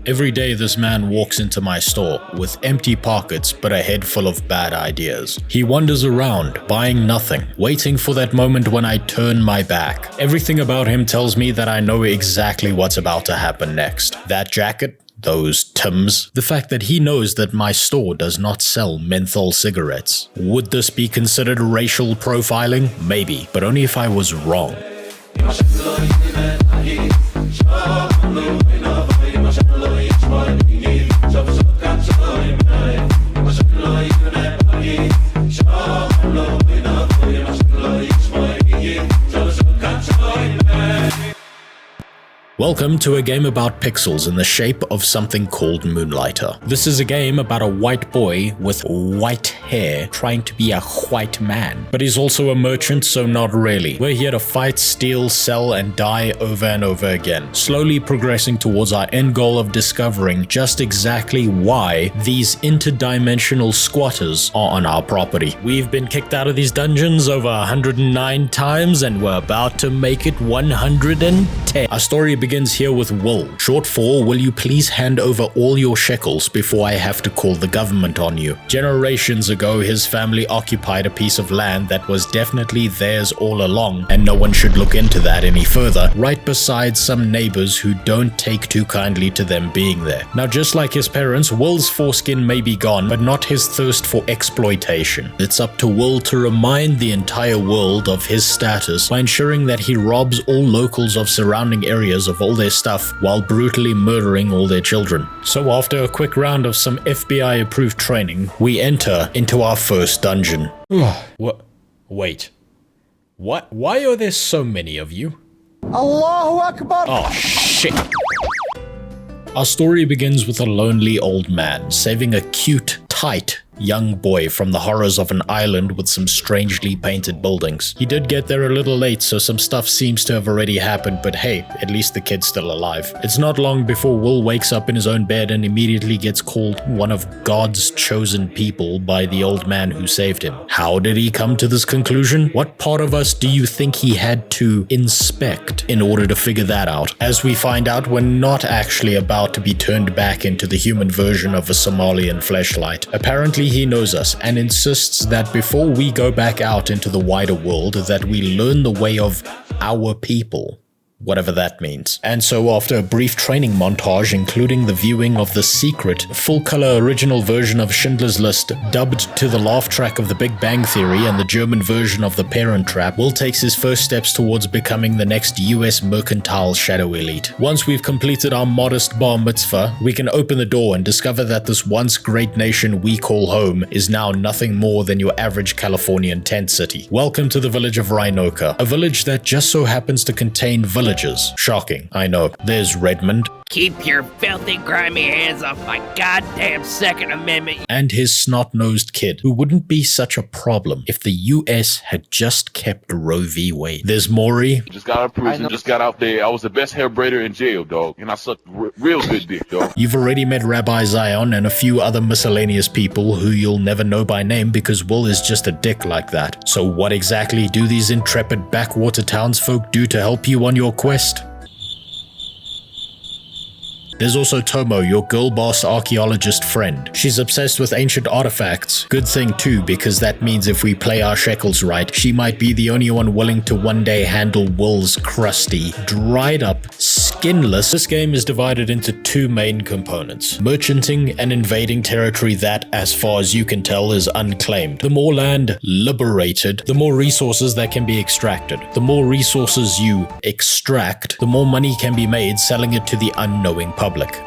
Every day this man walks into my store with empty pockets but a head full of bad ideas. He wanders around, buying nothing, waiting for that moment when I turn my back. Everything about him tells me that I know exactly what's about to happen next. That jacket, those Tims, the fact that he knows that my store does not sell menthol cigarettes. Would this be considered racial profiling? Maybe, but only if I was wrong. Welcome to a game about pixels in the shape of something called Moonlighter. This is a game about a white boy with white hair trying to be a white man. But he's also a merchant, so not really. We're here to fight, steal, sell, and die over and over again, slowly progressing towards our end goal of discovering just exactly why these interdimensional squatters are on our property. We've been kicked out of these dungeons over 109 times, and we're about to make it 110. Our story begins here with Will. Short for, will you please hand over all your shekels before I have to call the government on you? Generations ago, his family occupied a piece of land that was definitely theirs all along, and no one should look into that any further, right beside some neighbors who don't take too kindly to them being there. Now, just like his parents, Will's foreskin may be gone, but not his thirst for exploitation. It's up to Will to remind the entire world of his status by ensuring that he robs all locals of surrounding areas of all their stuff while brutally murdering all their children. So after a quick round of some FBI approved training, we enter into our first dungeon. What? Wait. What? Why are there so many of you? Allahu Akbar! Oh shit. Our story begins with a lonely old man saving a cute, tight, young boy from the horrors of an island with some strangely painted buildings. He did get there a little late, so some stuff seems to have already happened, but hey, at least the kid's still alive. It's not long before Will wakes up in his own bed and immediately gets called one of God's chosen people by the old man who saved him. How did he come to this conclusion? What part of us do you think he had to inspect in order to figure that out? As we find out, we're not actually about to be turned back into the human version of a Somalian fleshlight. Apparently he knows us and insists that before we go back out into the wider world, that we learn the way of our people. Whatever that means. And so after a brief training montage, including the viewing of The Secret, full-color original version of Schindler's List, dubbed to the laugh track of The Big Bang Theory and the German version of The Parent Trap, Will takes his first steps towards becoming the next US mercantile shadow elite. Once we've completed our modest bar mitzvah, we can open the door and discover that this once great nation we call home is now nothing more than your average Californian tent city. Welcome to the village of Rhinoka, a village that just so happens to contain villagers. Shocking, I know. There's Redmond. Keep your filthy, grimy hands off my goddamn Second Amendment. And his snot-nosed kid, who wouldn't be such a problem if the US had just kept Roe v. Wade. There's Maury. Just got out of prison, just got out there. I was the best hair braider in jail, dog. And I sucked real good dick, dog. You've already met Rabbi Zion and a few other miscellaneous people who you'll never know by name because Will is just a dick like that. So what exactly do these intrepid backwater townsfolk do to help you on your quest? There's also Tomo, your girl boss archaeologist friend. She's obsessed with ancient artifacts. Good thing too, because that means if we play our shekels right, she might be the only one willing to one day handle Will's crusty, dried up, skinless. This game is divided into two main components: merchanting and invading territory that, as far as you can tell, is unclaimed. The more land liberated, the more resources that can be extracted. The more resources you extract, the more money can be made selling it to the unknowing public.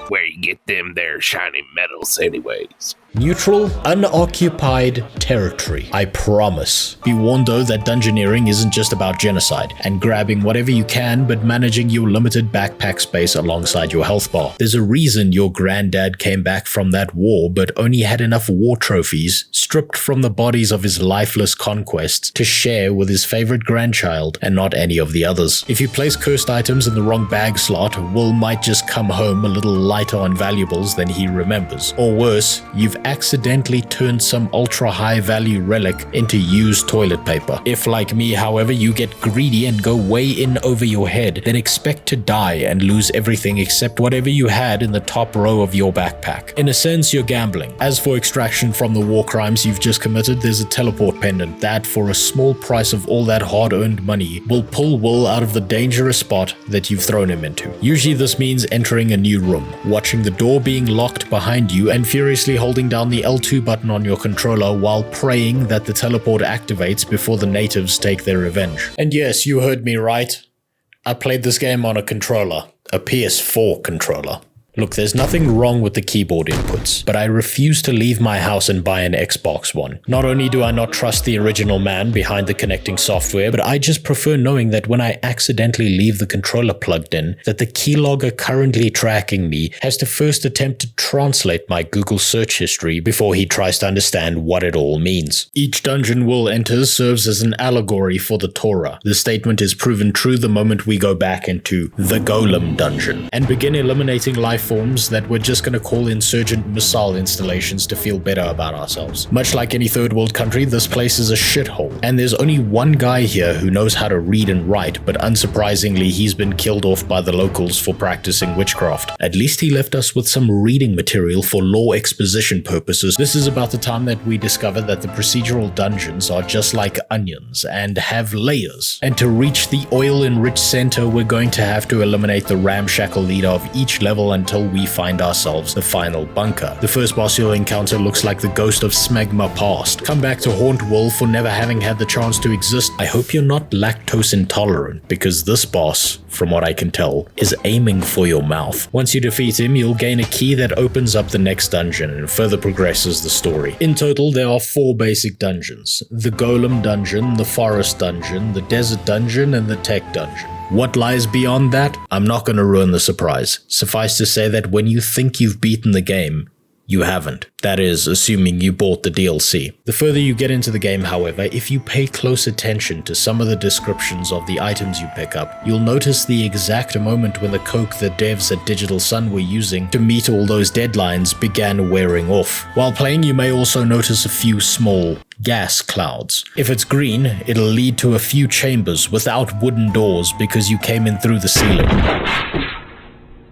Where you get them there shiny metals anyways. Neutral, unoccupied territory. I promise. Be warned though that dungeoneering isn't just about genocide and grabbing whatever you can but managing your limited backpack space alongside your health bar. There's a reason your granddad came back from that war but only had enough war trophies stripped from the bodies of his lifeless conquests to share with his favorite grandchild and not any of the others. If you place cursed items in the wrong bag slot, Will might just come home a little lighter on valuables than he remembers. Or worse, you've accidentally turned some ultra high value relic into used toilet paper. If like me, however, you get greedy and go way in over your head, then expect to die and lose everything except whatever you had in the top row of your backpack. In a sense, you're gambling. As for extraction from the war crimes you've just committed, there's a teleport pendant that, for a small price of all that hard-earned money, will pull Will out of the dangerous spot that you've thrown him into. Usually this means entering a new room, watching the door being locked behind you, and furiously holding down the L2 button on your controller while praying that the teleport activates before the natives take their revenge. And yes, you heard me right. I played this game on a controller, a PS4 controller. Look, there's nothing wrong with the keyboard inputs, but I refuse to leave my house and buy an Xbox One. Not only do I not trust the original man behind the connecting software, but I just prefer knowing that when I accidentally leave the controller plugged in, that the keylogger currently tracking me has to first attempt to translate my Google search history before he tries to understand what it all means. Each dungeon Will enters serves as an allegory for the Torah. The statement is proven true the moment we go back into the Golem dungeon and begin eliminating life forms that we're just gonna call insurgent missile installations to feel better about ourselves. Much like any third world country, this place is a shithole, and there's only one guy here who knows how to read and write, but unsurprisingly he's been killed off by the locals for practicing witchcraft. At least he left us with some reading material for lore exposition purposes. This is about the time that we discover that the procedural dungeons are just like onions and have layers, and to reach the oil-enriched center we're going to have to eliminate the ramshackle leader of each level until we find ourselves the final bunker. The first boss you'll encounter looks like the ghost of Smegma past, come back to haunt Will for never having had the chance to exist. I hope you're not lactose intolerant, because this boss, from what I can tell, is aiming for your mouth. Once you defeat him, you'll gain a key that opens up the next dungeon and further progresses the story. In total, there are 4 basic dungeons: the Golem dungeon, the Forest dungeon, the Desert dungeon, and the Tech dungeon. What lies beyond that? I'm not going to ruin the surprise. Suffice to say that when you think you've beaten the game, you haven't. That is, assuming you bought the DLC. The further you get into the game, however, if you pay close attention to some of the descriptions of the items you pick up, you'll notice the exact moment when the coke the devs at Digital Sun were using to meet all those deadlines began wearing off. While playing, you may also notice a few small gas clouds. If it's green, it'll lead to a few chambers without wooden doors because you came in through the ceiling.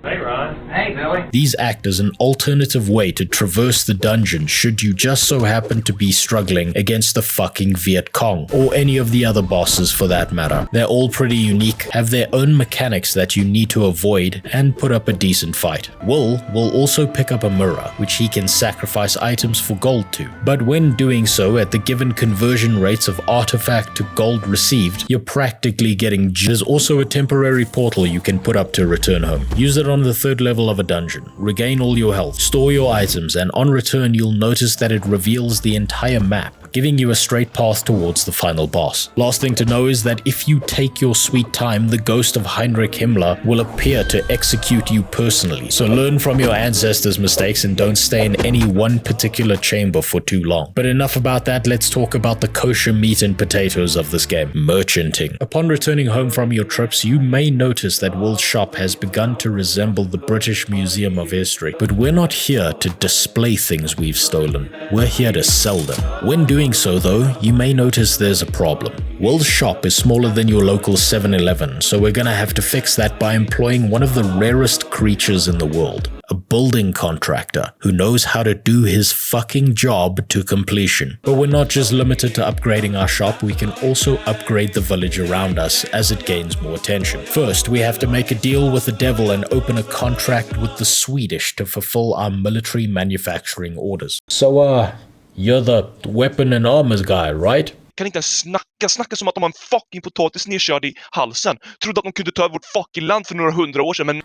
Hey, Ron. Hey, Billy. These act as an alternative way to traverse the dungeon should you just so happen to be struggling against the fucking Viet Cong, or any of the other bosses for that matter. They're all pretty unique, have their own mechanics that you need to avoid, and put up a decent fight. Will also pick up a mirror, which he can sacrifice items for gold to, but when doing so at the given conversion rates of artifact to gold received, you're practically getting There's also a temporary portal you can put up to return home. Use it on the 3rd level of a dungeon, regain all your health, store your items, and on return you'll notice that it reveals the entire map, giving you a straight path towards the final boss. Last thing to know is that if you take your sweet time, the ghost of Heinrich Himmler will appear to execute you personally. So learn from your ancestors' mistakes and don't stay in any one particular chamber for too long. But enough about that, let's talk about the kosher meat and potatoes of this game: merchanting. Upon returning home from your trips, you may notice that Will's shop has begun to resemble the British Museum of History. But we're not here to display things we've stolen. We're here to sell them. When doing so though, you may notice there's a problem. Will's shop is smaller than your local 7-Eleven, so we're gonna have to fix that by employing one of the rarest creatures in the world. A building contractor who knows how to do his fucking job to completion. But we're not just limited to upgrading our shop, we can also upgrade the village around us as it gains more attention. First, we have to make a deal with the devil and open a contract with the Swedish to fulfill our military manufacturing orders. So, you're the weapon and armors guy, right? Kan inte ens snacka som att de har en fucking potatis nedkörd i halsen. Trodde att de kunde ta över vårt fucking land för några 100 år sedan, men...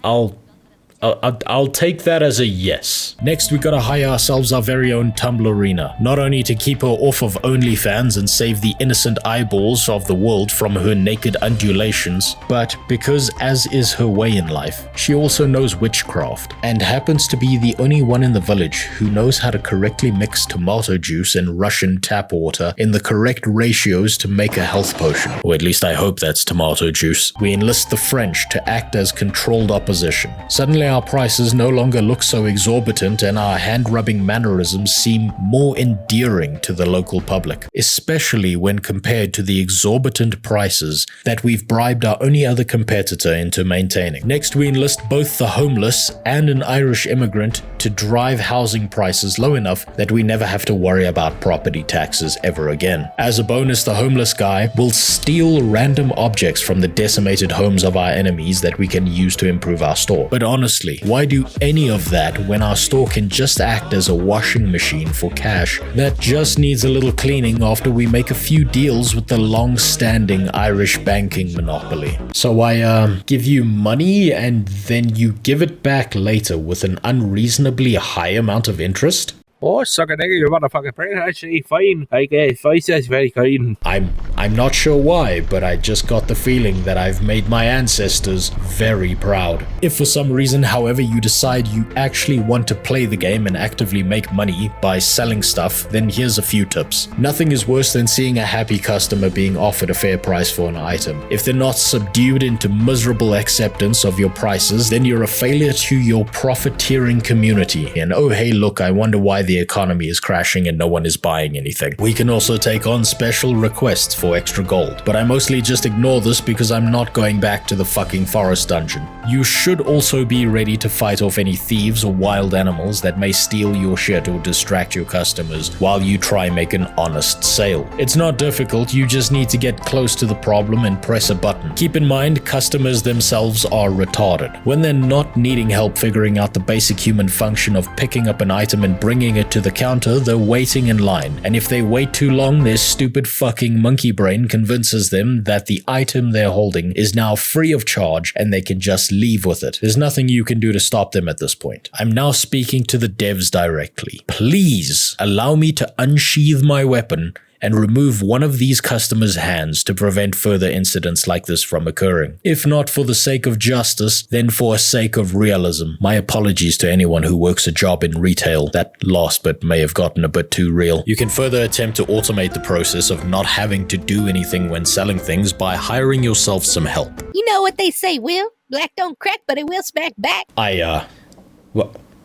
I'll take that as a yes. Next, we gotta hire ourselves our very own Tumblerina, not only to keep her off of OnlyFans and save the innocent eyeballs of the world from her naked undulations, but because, as is her way in life, she also knows witchcraft, and happens to be the only one in the village who knows how to correctly mix tomato juice and Russian tap water in the correct ratios to make a health potion. Or at least I hope that's tomato juice. We enlist the French to act as controlled opposition. Suddenly our prices no longer look so exorbitant and our hand-rubbing mannerisms seem more endearing to the local public, especially when compared to the exorbitant prices that we've bribed our only other competitor into maintaining. Next, we enlist both the homeless and an Irish immigrant to drive housing prices low enough that we never have to worry about property taxes ever again. As a bonus, the homeless guy will steal random objects from the decimated homes of our enemies that we can use to improve our store. But honestly, why do any of that when our store can just act as a washing machine for cash that just needs a little cleaning after we make a few deals with the long-standing Irish banking monopoly? So I give you money and then you give it back later with an unreasonably high amount of interest? Oh, suck a nigga, you motherfucking friend. Actually, fine. I guess voice is very kind. I'm not sure why, but I just got the feeling that I've made my ancestors very proud. If for some reason, however, you decide you actually want to play the game and actively make money by selling stuff, then here's a few tips. Nothing is worse than seeing a happy customer being offered a fair price for an item. If they're not subdued into miserable acceptance of your prices, then you're a failure to your profiteering community. And oh hey look, I wonder why the economy is crashing and no one is buying anything. We can also take on special requests for extra gold, but I mostly just ignore this because I'm not going back to the fucking forest dungeon. You should also be ready to fight off any thieves or wild animals that may steal your shit or distract your customers while you try make an honest sale. It's not difficult, you just need to get close to the problem and press a button. Keep in mind, customers themselves are retarded. When they're not needing help figuring out the basic human function of picking up an item and bringing it to the counter, they're waiting in line. And if they wait too long, their stupid fucking monkey brain convinces them that the item they're holding is now free of charge and they can just leave with it. There's nothing you can do to stop them at this point. I'm now speaking to the devs directly. Please allow me to unsheath my weapon and remove one of these customers' hands to prevent further incidents like this from occurring. If not for the sake of justice, then for a sake of realism. My apologies to anyone who works a job in retail. That last bit may have gotten a bit too real. You can further attempt to automate the process of not having to do anything when selling things by hiring yourself some help. You know what they say, Will? Black don't crack, but it will smack back.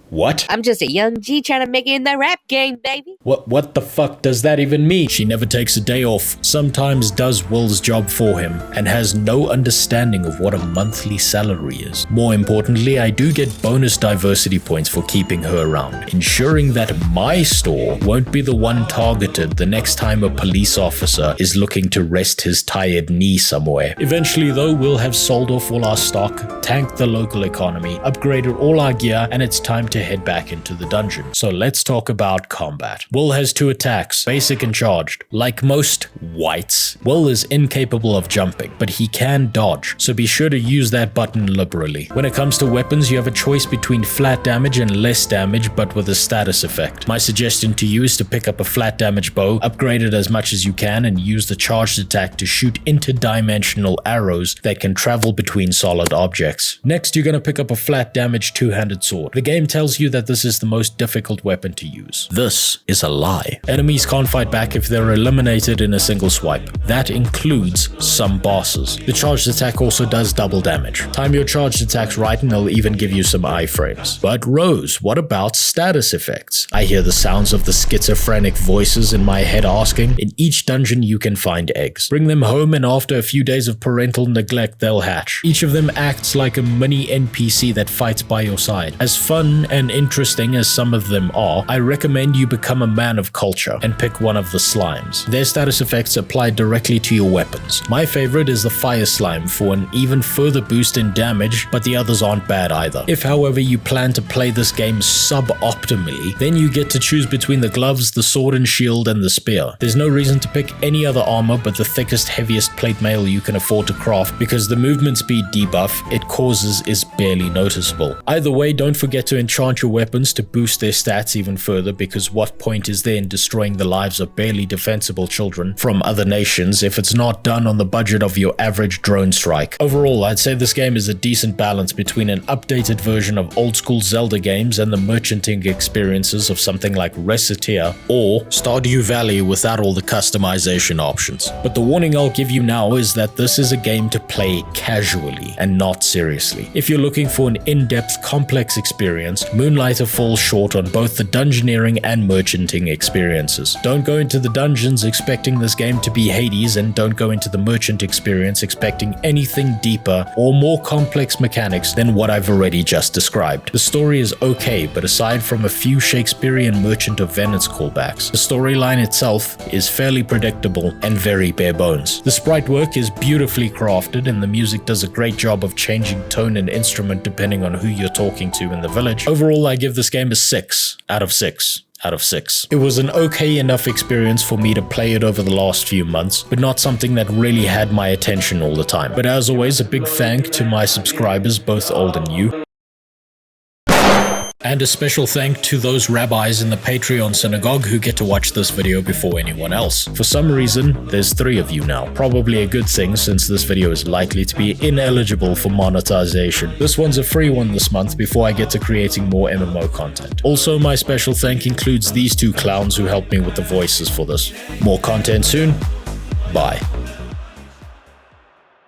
What? I'm just a young G trying to make it in the rap game, baby. What the fuck does that even mean? She never takes a day off, sometimes does Will's job for him, and has no understanding of what a monthly salary is. More importantly, I do get bonus diversity points for keeping her around, ensuring that my store won't be the one targeted the next time a police officer is looking to rest his tired knee somewhere. Eventually though, we'll have sold off all our stock, tanked the local economy, upgraded all our gear, and it's time to head back into the dungeon. So let's talk about combat. Will has 2 attacks, basic and charged. Like most whites, Will is incapable of jumping, but he can dodge, so be sure to use that button liberally. When it comes to weapons, you have a choice between flat damage and less damage, but with a status effect. My suggestion to you is to pick up a flat damage bow, upgrade it as much as you can, and use the charged attack to shoot interdimensional arrows that can travel between solid objects. Next, you're going to pick up a flat damage 2-handed sword. The game tells you that this is the most difficult weapon to use. This is a lie. Enemies can't fight back if they're eliminated in a single swipe. That includes some bosses. The charged attack also does double damage. Time your charged attacks right and they'll even give you some iframes. But Rose, what about status effects? I hear the sounds of the schizophrenic voices in my head asking, in each dungeon you can find eggs. Bring them home and after a few days of parental neglect they'll hatch. Each of them acts like a mini NPC that fights by your side. As fun and interesting as some of them are, I recommend you become a man of culture and pick one of the slimes. Their status effects apply directly to your weapons. My favorite is the fire slime for an even further boost in damage, but the others aren't bad either. If however you plan to play this game suboptimally, then you get to choose between the gloves, the sword and shield, and the spear. There's no reason to pick any other armor but the thickest, heaviest plate mail you can afford to craft because the movement speed debuff it causes is barely noticeable. Either way, don't forget to enchant enchant your weapons to boost their stats even further, because what point is there in destroying the lives of barely defensible children from other nations if it's not done on the budget of your average drone strike? Overall, I'd say this game is a decent balance between an updated version of old school Zelda games and the merchanting experiences of something like Recettear or Stardew Valley without all the customization options. But the warning I'll give you now is that this is a game to play casually and not seriously. If you're looking for an in-depth, complex experience, Moonlighter falls short on both the dungeoneering and merchanting experiences. Don't go into the dungeons expecting this game to be Hades, and don't go into the merchant experience expecting anything deeper or more complex mechanics than what I've already just described. The story is okay, but aside from a few Shakespearean Merchant of Venice callbacks, the storyline itself is fairly predictable and very bare bones. The sprite work is beautifully crafted, and the music does a great job of changing tone and instrument depending on who you're talking to in the village. Overall, I give this game a 6 out of 6. Out of 6. It was an okay enough experience for me to play it over the last few months, but not something that really had my attention all the time. But as always, a big thank to my subscribers, both old and new. And a special thank to those rabbis in the Patreon synagogue who get to watch this video before anyone else. For some reason, there's 3 of you now. Probably a good thing, since this video is likely to be ineligible for monetization. This one's a free one this month before I get to creating more MMO content. Also, my special thank includes these 2 clowns who helped me with the voices for this. More content soon. Bye.